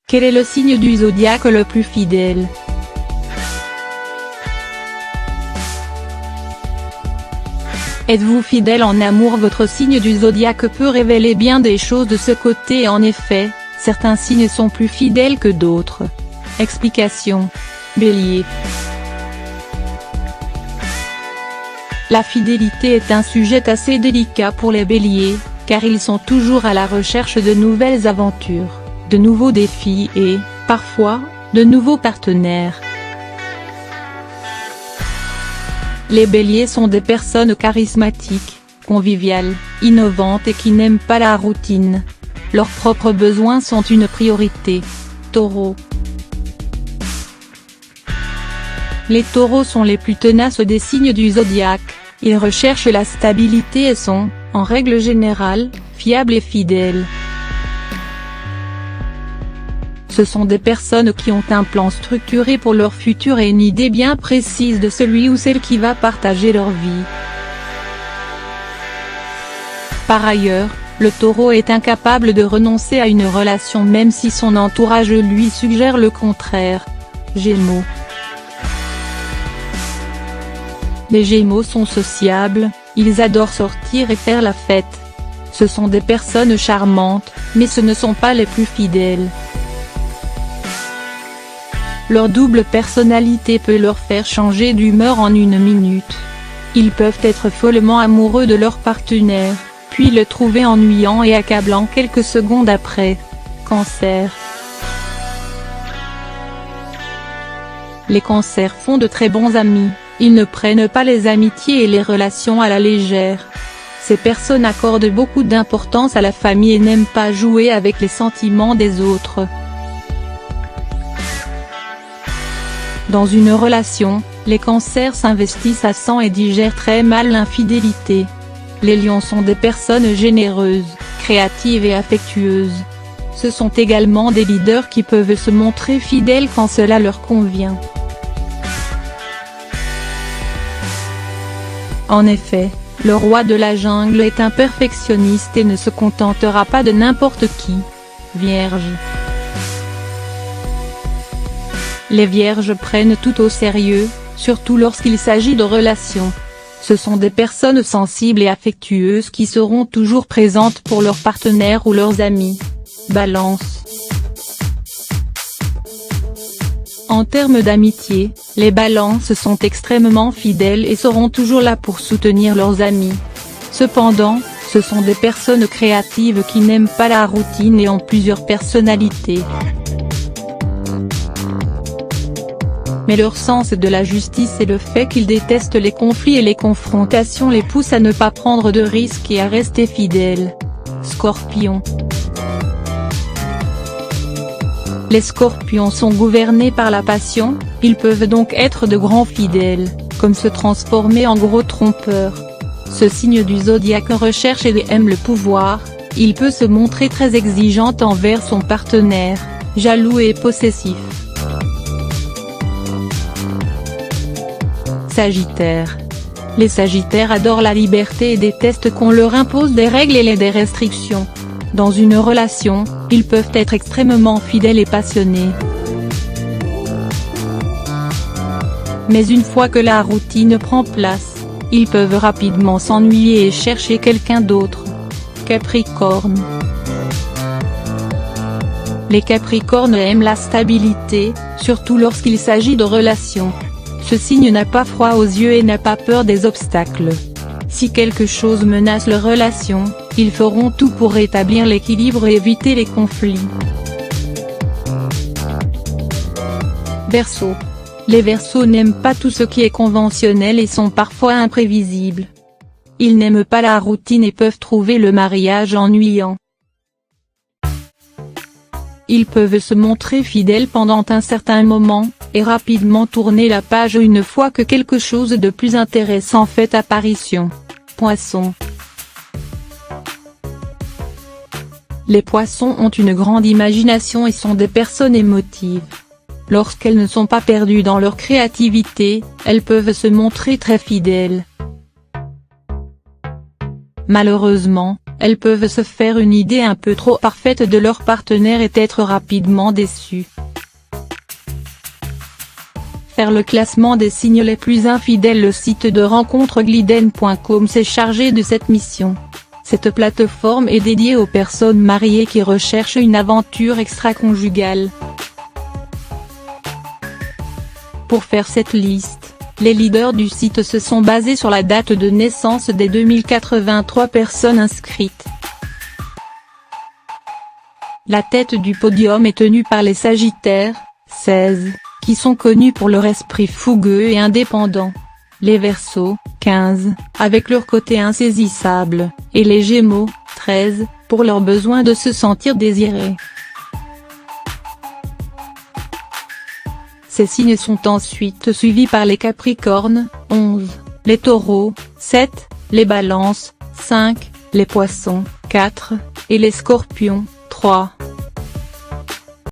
Quel est le signe du zodiaque le plus fidèle? Êtes-vous fidèle en amour? Votre signe du zodiaque peut révéler bien des choses de ce côté et en effet, certains signes sont plus fidèles que d'autres. Explication. Bélier. La fidélité est un sujet assez délicat pour les béliers, car ils sont toujours à la recherche de nouvelles aventures, de nouveaux défis et, parfois, de nouveaux partenaires. Les béliers sont des personnes charismatiques, conviviales, innovantes et qui n'aiment pas la routine. Leurs propres besoins sont une priorité. Taureau. Les taureaux sont les plus tenaces des signes du zodiaque, ils recherchent la stabilité et sont, en règle générale, fiables et fidèles. Ce sont des personnes qui ont un plan structuré pour leur futur et une idée bien précise de celui ou celle qui va partager leur vie. Par ailleurs, le taureau est incapable de renoncer à une relation même si son entourage lui suggère le contraire. Gémeaux. Les Gémeaux sont sociables, ils adorent sortir et faire la fête. Ce sont des personnes charmantes, mais ce ne sont pas les plus fidèles. Leur double personnalité peut leur faire changer d'humeur en une minute. Ils peuvent être follement amoureux de leur partenaire, puis le trouver ennuyant et accablant quelques secondes après. Cancer. Les cancers font de très bons amis. Ils ne prennent pas les amitiés et les relations à la légère. Ces personnes accordent beaucoup d'importance à la famille et n'aiment pas jouer avec les sentiments des autres. Dans une relation, les cancers s'investissent à 100 et digèrent très mal l'infidélité. Les lions sont des personnes généreuses, créatives et affectueuses. Ce sont également des leaders qui peuvent se montrer fidèles quand cela leur convient. En effet, le roi de la jungle est un perfectionniste et ne se contentera pas de n'importe qui. Vierge. Les vierges prennent tout au sérieux, surtout lorsqu'il s'agit de relations. Ce sont des personnes sensibles et affectueuses qui seront toujours présentes pour leurs partenaires ou leurs amis. Balance. En termes d'amitié, les balances sont extrêmement fidèles et seront toujours là pour soutenir leurs amis. Cependant, ce sont des personnes créatives qui n'aiment pas la routine et ont plusieurs personnalités. Mais leur sens de la justice et le fait qu'ils détestent les conflits et les confrontations les poussent à ne pas prendre de risques et à rester fidèles. Scorpion. Les scorpions sont gouvernés par la passion, ils peuvent donc être de grands fidèles, comme se transformer en gros trompeurs. Ce signe du zodiaque recherche et aime le pouvoir, il peut se montrer très exigeant envers son partenaire, jaloux et possessif. Sagittaire. Les Sagittaires adorent la liberté et détestent qu'on leur impose des règles et des restrictions. Dans une relation, ils peuvent être extrêmement fidèles et passionnés. Mais une fois que la routine prend place, ils peuvent rapidement s'ennuyer et chercher quelqu'un d'autre. Capricorne. Les Capricornes aiment la stabilité, surtout lorsqu'il s'agit de relations. Ce signe n'a pas froid aux yeux et n'a pas peur des obstacles. Si quelque chose menace leur relation, ils feront tout pour rétablir l'équilibre et éviter les conflits. Verseau. Les Verseaux n'aiment pas tout ce qui est conventionnel et sont parfois imprévisibles. Ils n'aiment pas la routine et peuvent trouver le mariage ennuyant. Ils peuvent se montrer fidèles pendant un certain moment, et rapidement tourner la page une fois que quelque chose de plus intéressant fait apparition. Poissons. Les Poissons ont une grande imagination et sont des personnes émotives. Lorsqu'elles ne sont pas perdues dans leur créativité, elles peuvent se montrer très fidèles. Malheureusement, elles peuvent se faire une idée un peu trop parfaite de leur partenaire et être rapidement déçues. Faire le classement des signes les plus infidèles. Le site de rencontre Gliden.com s'est chargé de cette mission. Cette plateforme est dédiée aux personnes mariées qui recherchent une aventure extra-conjugale. Pour faire cette liste, les leaders du site se sont basés sur la date de naissance des 2083 personnes inscrites. La tête du podium est tenue par les Sagittaires, 16, qui sont connus pour leur esprit fougueux et indépendant. Les Verseaux, 15, avec leur côté insaisissable, et les Gémeaux, 13, pour leur besoin de se sentir désirés. Ces signes sont ensuite suivis par les Capricornes, 11, les Taureaux, 7, les Balances, 5, les Poissons, 4, et les Scorpions, 3.